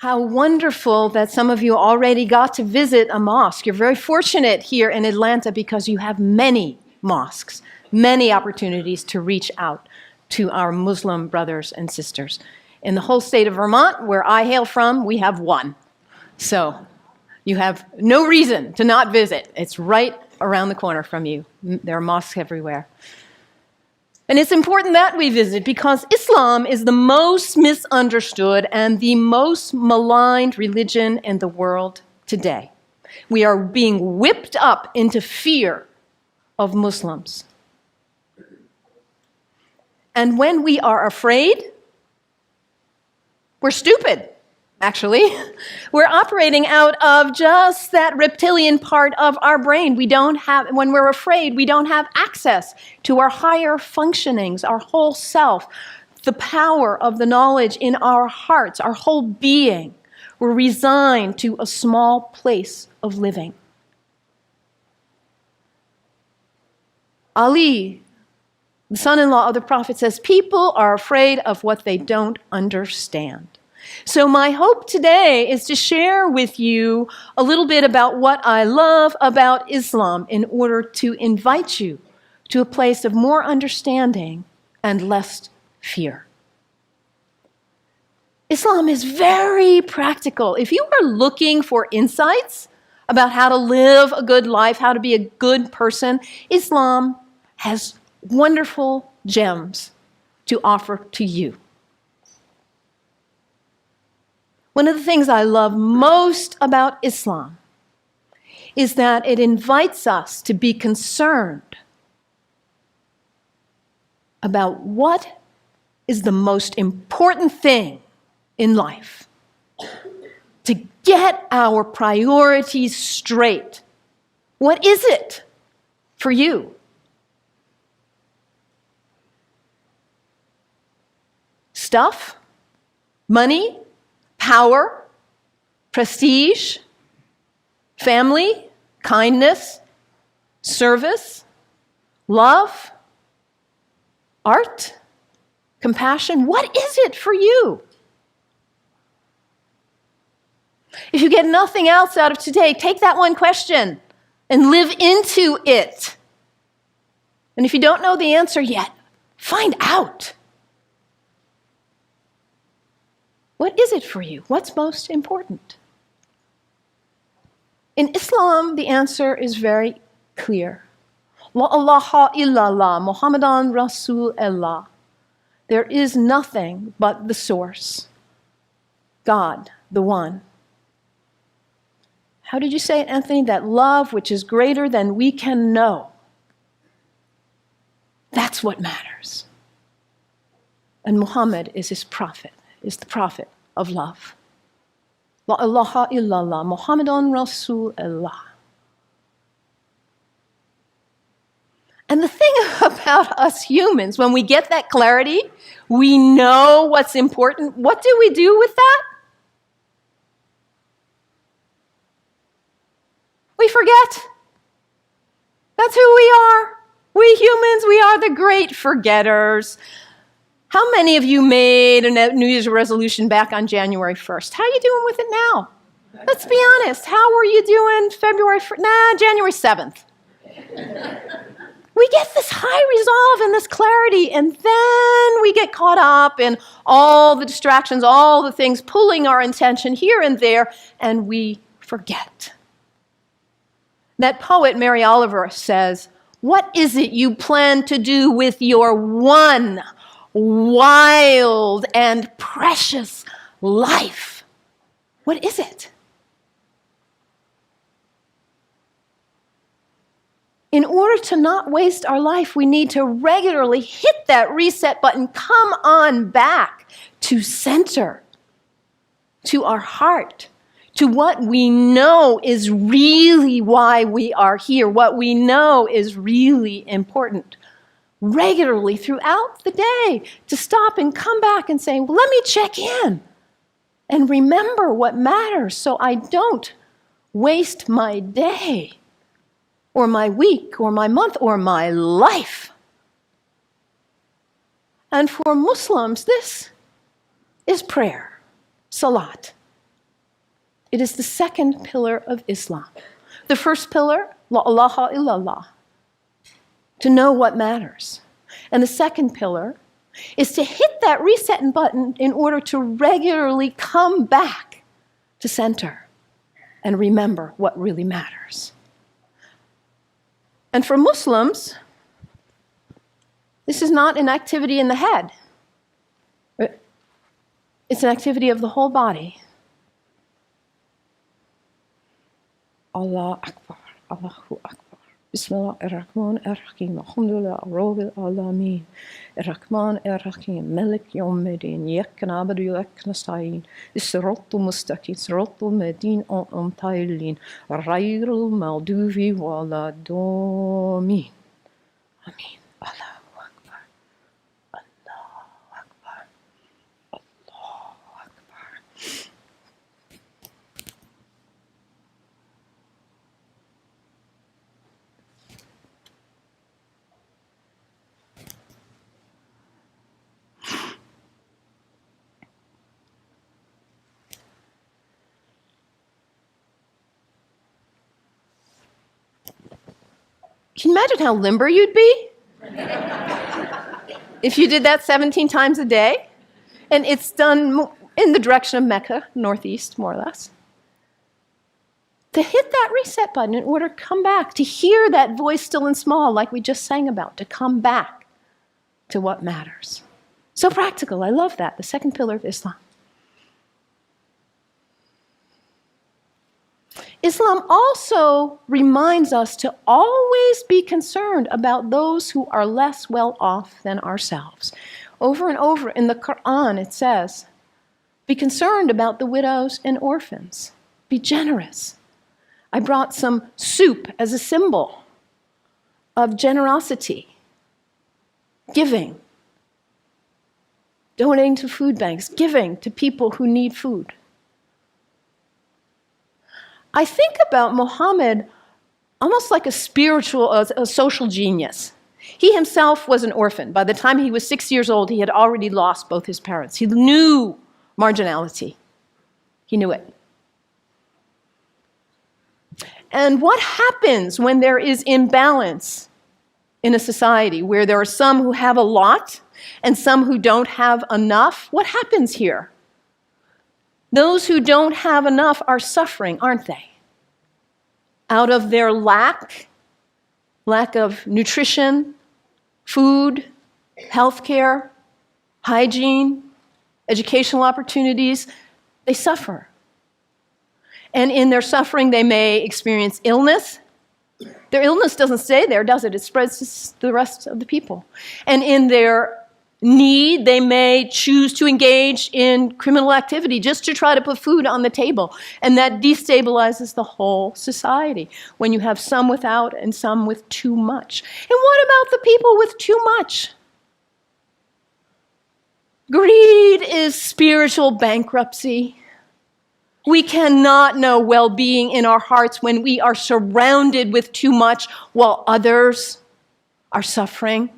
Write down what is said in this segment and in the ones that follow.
How wonderful that some of you already got to visit a mosque. You're very fortunate here in Atlanta because you have many mosques, many opportunities to reach out to our Muslim brothers and sisters. In the whole state of Vermont, where I hail from, we have one. So you have no reason to not visit. It's right around the corner from you. There are mosques everywhere. And it's important that we visit because Islam is the most misunderstood and the most maligned religion in the world today. We are being whipped up into fear of Muslims. And when we are afraid, we're stupid, actually. We're operating out of just that reptilian part of our brain. When we're afraid, we don't have access to our higher functionings, our whole self, the power of the knowledge in our hearts, our whole being. We're resigned to a small place of living. Ali, the son-in-law of the Prophet, says, people are afraid of what they don't understand. So my hope today is to share with you a little bit about what I love about Islam in order to invite you to a place of more understanding and less fear. Islam is very practical. If you are looking for insights about how to live a good life, how to be a good person, Islam has wonderful gems to offer to you. One of the things I love most about Islam is that it invites us to be concerned about what is the most important thing in life. To get our priorities straight. What is it for you? Stuff? Money? Power, prestige, family, kindness, service, love, art, compassion. What is it for you? If you get nothing else out of today, take that one question and live into it. And if you don't know the answer yet, find out. What is it for you? What's most important? In Islam, the answer is very clear. La ilaha illallah, Muhammadan Rasulullah. There is nothing but the source, God, the one. How did you say it, Anthony? That love which is greater than we can know. That's what matters. And Muhammad is his prophet. Is the prophet of love. La ilaha illallah, Muhammadan Rasulullah. And the thing about us humans, when we get that clarity, we know what's important. What do we do with that? We forget. That's who we are. We humans, we are the great forgetters. How many of you made a New Year's resolution back on January 1st? How are you doing with it now? Let's be honest. How were you doing January 7th? We get this high resolve and this clarity, and then we get caught up in all the distractions, all the things pulling our attention here and there, and we forget. That poet, Mary Oliver, says, what is it you plan to do with your one wild and precious life? What is it? In order to not waste our life, we need to regularly hit that reset button, come on back to center, to our heart, to what we know is really why we are here, what we know is really important. Regularly throughout the day, to stop and come back and say, well, let me check in and remember what matters so I don't waste my day or my week or my month or my life. And for Muslims, this is prayer, salat. It is the second pillar of Islam. The first pillar, la ilaha illallah, to know what matters. And the second pillar is to hit that reset button in order to regularly come back to center and remember what really matters. And for Muslims, this is not an activity in the head. It's an activity of the whole body. Allah Akbar, Allahu Akbar. Bismillah ar-Rahman ar-Rahim. Alhamdulillah, Rabbil Alameen. Ar-Rahman ar-Rahim. Malik Yawmiddin. Iyyaka na'budu wa iyyaka nasta'in. As-siratal mustaqim. Siratal ladhina an'amta alayhim. Ghayril maghdubi waladdallin. Amin. Allahu Akbar. Allahu Akbar. Allahu Akbar. Can you imagine how limber you'd be if you did that 17 times a day? And it's done in the direction of Mecca, northeast, more or less. To hit that reset button in order to come back, to hear that voice still and small like we just sang about, to come back to what matters. So practical, I love that, the second pillar of Islam. Islam also reminds us to always be concerned about those who are less well off than ourselves. Over and over in the Quran it says, be concerned about the widows and orphans. Be generous. I brought some soup as a symbol of generosity, giving, donating to food banks, giving to people who need food. I think about Muhammad almost like a spiritual, a social genius. He himself was an orphan. By the time he was 6 years old, he had already lost both his parents. He knew marginality. He knew it. And what happens when there is imbalance in a society where there are some who have a lot and some who don't have enough? What happens here? Those who don't have enough are suffering, aren't they? Out of their lack of nutrition, food, healthcare, hygiene, educational opportunities, they suffer. And in their suffering, they may experience illness. Their illness doesn't stay there, does it? It spreads to the rest of the people. And in their need, they may choose to engage in criminal activity just to try to put food on the table. And that destabilizes the whole society when you have some without and some with too much. And what about the people with too much? Greed is spiritual bankruptcy. We cannot know well-being in our hearts when we are surrounded with too much while others are suffering.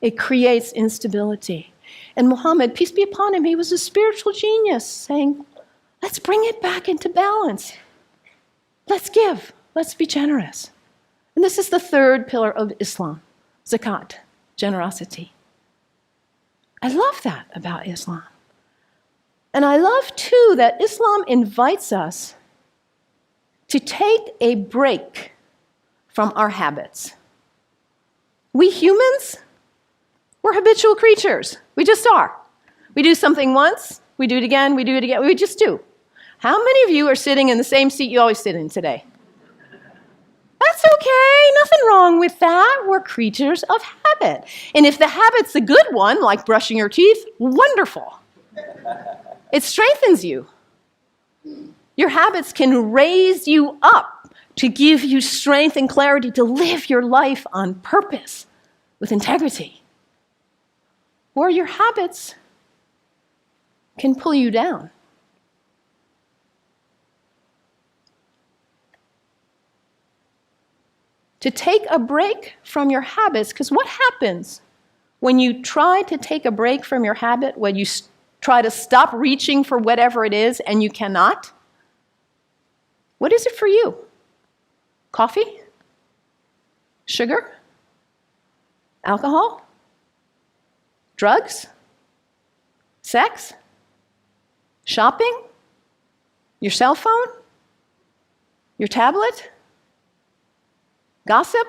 It creates instability. And Muhammad, peace be upon him, he was a spiritual genius saying, let's bring it back into balance. Let's give. Let's be generous. And this is the third pillar of Islam, zakat, generosity. I love that about Islam. And I love, too, that Islam invites us to take a break from our habits. We humans, we're habitual creatures. We just are. We do something once, we do it again, we just do. How many of you are sitting in the same seat you always sit in today? That's okay, nothing wrong with that. We're creatures of habit. And if the habit's a good one, like brushing your teeth, wonderful. It strengthens you. Your habits can raise you up to give you strength and clarity to live your life on purpose with integrity. Or your habits can pull you down. To take a break from your habits, because what happens when you try to take a break from your habit, when you try to stop reaching for whatever it is and you cannot? What is it for you? Coffee? Sugar? Alcohol? Drugs? Sex? Shopping? Your cell phone? Your tablet? Gossip?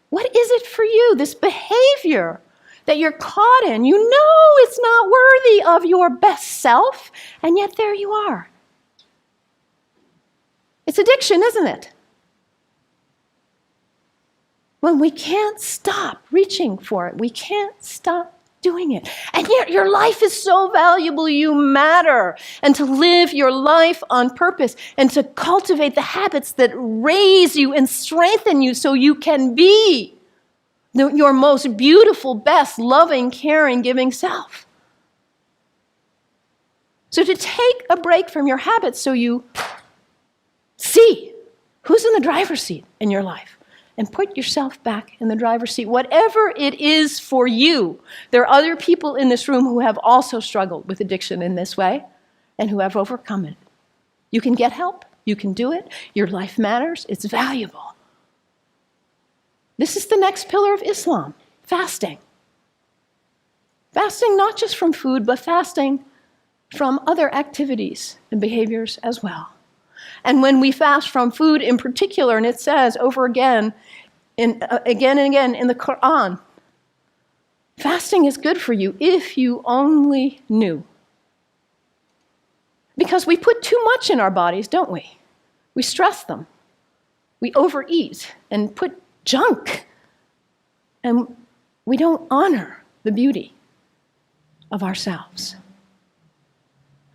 What is it for you, this behavior that you're caught in? You know it's not worthy of your best self, and yet there you are. It's addiction, isn't it? When we can't stop reaching for it, we can't stop doing it. And yet your life is so valuable, you matter. And to live your life on purpose and to cultivate the habits that raise you and strengthen you so you can be your most beautiful, best, loving, caring, giving self. So to take a break from your habits so you see who's in the driver's seat in your life. And put yourself back in the driver's seat, whatever it is for you. There are other people in this room who have also struggled with addiction in this way and who have overcome it. You can get help. You can do it. Your life matters. It's valuable. This is the next pillar of Islam, fasting. Fasting not just from food, but fasting from other activities and behaviors as well. And when we fast from food in particular, and it says over again and again in the Quran, fasting is good for you if you only knew. Because we put too much in our bodies, don't we? We stress them. We overeat and put junk. And we don't honor the beauty of ourselves.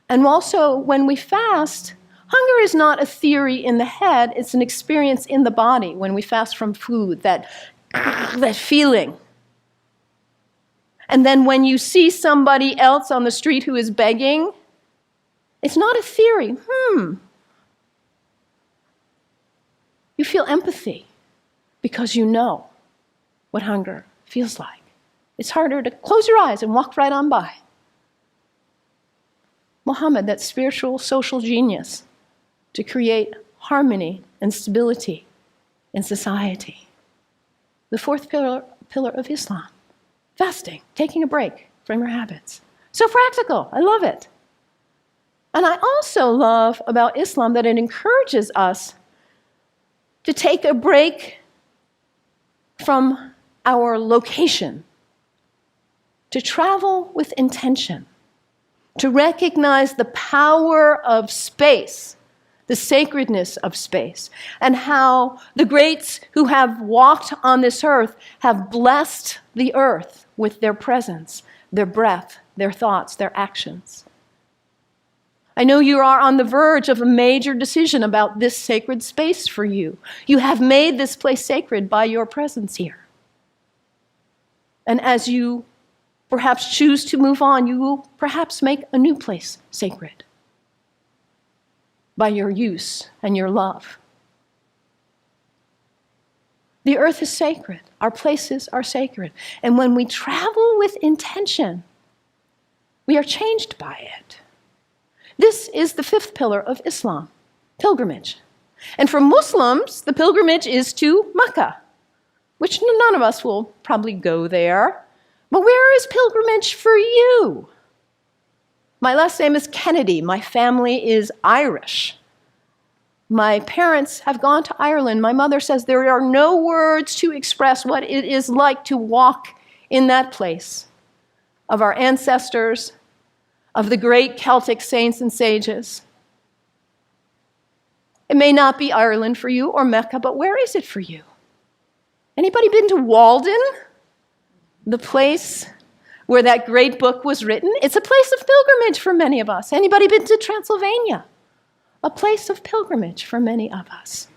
And also, when we fast, hunger is not a theory in the head, it's an experience in the body when we fast from food, that feeling. And then when you see somebody else on the street who is begging, it's not a theory. You feel empathy because you know what hunger feels like. It's harder to close your eyes and walk right on by. Muhammad, that spiritual social genius, to create harmony and stability in society. The fourth pillar of Islam, fasting, taking a break from your habits. So practical, I love it. And I also love about Islam that it encourages us to take a break from our location, to travel with intention, to recognize the power of space, the sacredness of space, and how the greats who have walked on this earth have blessed the earth with their presence, their breath, their thoughts, their actions. I know you are on the verge of a major decision about this sacred space for you. You have made this place sacred by your presence here. And as you perhaps choose to move on, you will perhaps make a new place sacred by your use and your love. The earth is sacred. Our places are sacred. And when we travel with intention, we are changed by it. This is the fifth pillar of Islam, pilgrimage. And for Muslims, the pilgrimage is to Mecca, which none of us will probably go there. But where is pilgrimage for you? My last name is Kennedy. My family is Irish. My parents have gone to Ireland. My mother says there are no words to express what it is like to walk in that place of our ancestors, of the great Celtic saints and sages. It may not be Ireland for you or Mecca, but where is it for you? Anybody been to Walden? The place where that great book was written? It's a place of pilgrimage for many of us. Anybody been to Transylvania? A place of pilgrimage for many of us.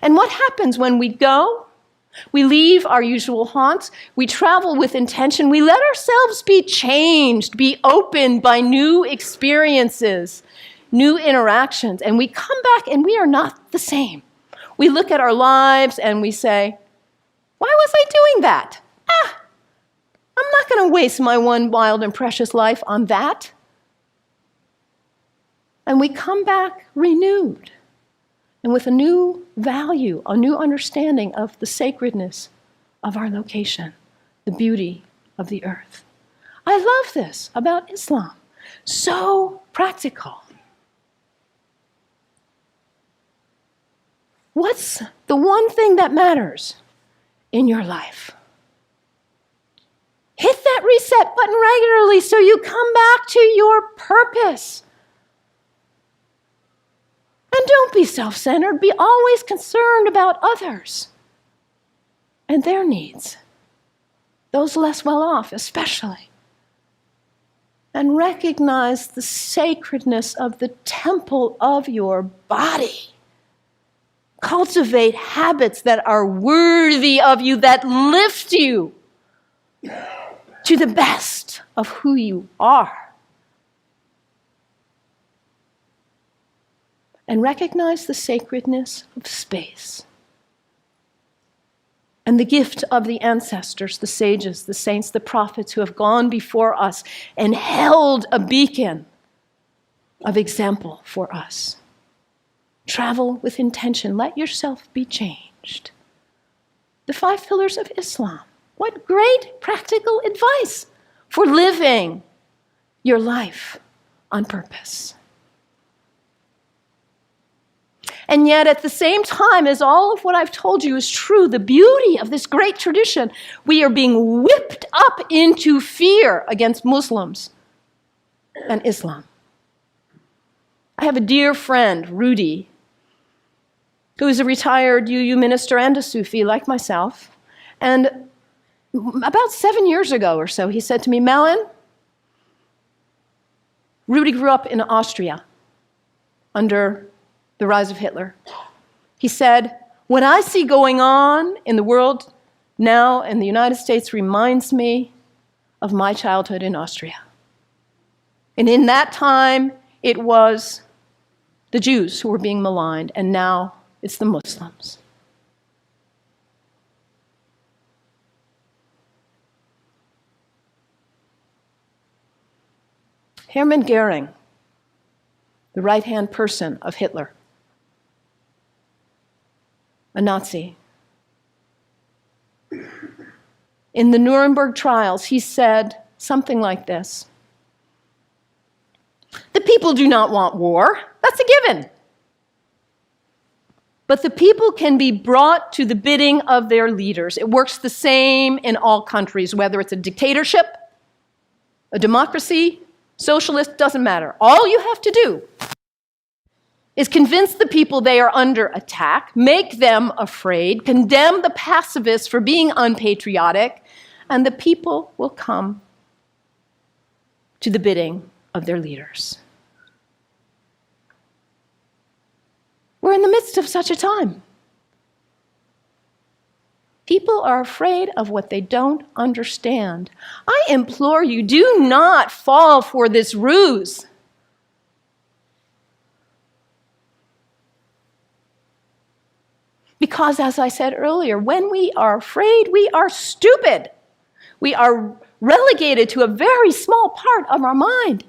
And what happens when we go? We leave our usual haunts. We travel with intention. We let ourselves be changed, be opened by new experiences, new interactions. And we come back and we are not the same. We look at our lives and we say, why was I doing that? I'm not going to waste my one wild and precious life on that. And we come back renewed and with a new value, a new understanding of the sacredness of our location, the beauty of the earth. I love this about Islam. So practical. What's the one thing that matters in your life? Hit that reset button regularly so you come back to your purpose. And don't be self-centered. Be always concerned about others and their needs, those less well off especially. And recognize the sacredness of the temple of your body. Cultivate habits that are worthy of you, that lift you to the best of who you are. And recognize the sacredness of space and the gift of the ancestors, the sages, the saints, the prophets who have gone before us and held a beacon of example for us. Travel with intention. Let yourself be changed. The 5 pillars of Islam. What great practical advice for living your life on purpose. And yet, at the same time as all of what I've told you is true, the beauty of this great tradition, we are being whipped up into fear against Muslims and Islam. I have a dear friend, Rudy, who is a retired UU minister and a Sufi like myself. And about 7 years ago or so, he said to me, M'ellen, Rudy grew up in Austria under the rise of Hitler. He said, what I see going on in the world now in the United States reminds me of my childhood in Austria. And in that time, it was the Jews who were being maligned, and now it's the Muslims. Hermann Goering, the right-hand person of Hitler, a Nazi. In the Nuremberg trials, he said something like this: the people do not want war, that's a given. But the people can be brought to the bidding of their leaders. It works the same in all countries, whether it's a dictatorship, a democracy, socialist, doesn't matter. All you have to do is convince the people they are under attack, make them afraid, condemn the pacifists for being unpatriotic, and the people will come to the bidding of their leaders. We're in the midst of such a time. People are afraid of what they don't understand. I implore you, do not fall for this ruse. Because, as I said earlier, when we are afraid, we are stupid. We are relegated to a very small part of our mind.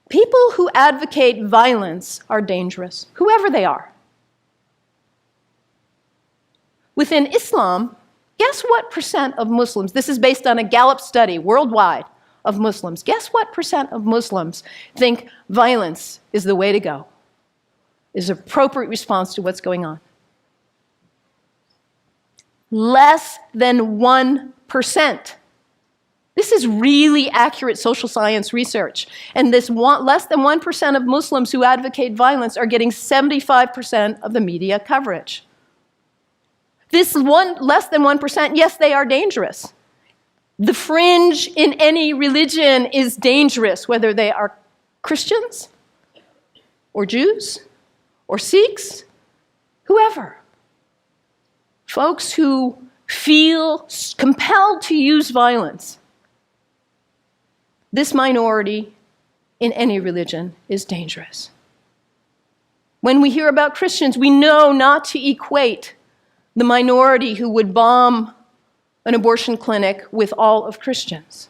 People who advocate violence are dangerous, whoever they are. Within Islam, guess what percent of Muslims, this is based on a Gallup study worldwide of Muslims, guess what percent of Muslims think violence is the way to go, is an appropriate response to what's going on? Less than 1%. This is really accurate social science research. And this less than 1% of Muslims who advocate violence are getting 75% of the media coverage. This less than 1%, yes, they are dangerous. The fringe in any religion is dangerous, whether they are Christians or Jews or Sikhs, whoever. Folks who feel compelled to use violence. This minority in any religion is dangerous. When we hear about Christians, we know not to equate the minority who would bomb an abortion clinic with all of Christians.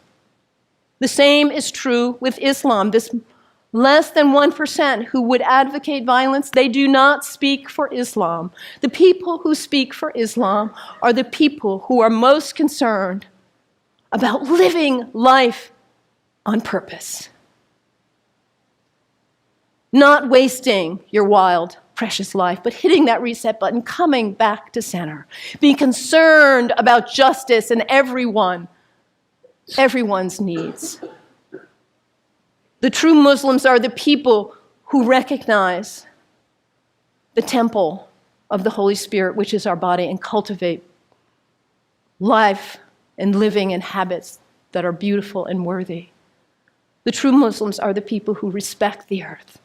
The same is true with Islam. This Less than 1% who would advocate violence, they do not speak for Islam. The people who speak for Islam are the people who are most concerned about living life on purpose. Not wasting your wild, precious life, but hitting that reset button, coming back to center. Being concerned about justice and everyone's needs. The true Muslims are the people who recognize the temple of the Holy Spirit, which is our body, and cultivate life and living and habits that are beautiful and worthy. The true Muslims are the people who respect the earth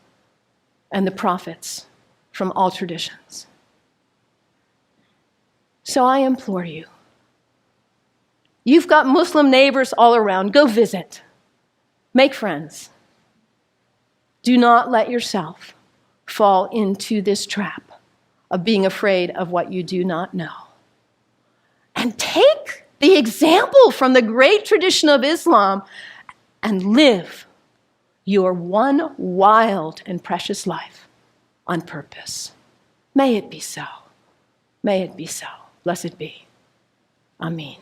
and the prophets from all traditions. So I implore you, you've got Muslim neighbors all around. Go visit. Make friends. Do not let yourself fall into this trap of being afraid of what you do not know. And take the example from the great tradition of Islam and live your one wild and precious life on purpose. May it be so. May it be so. Blessed be. Amen.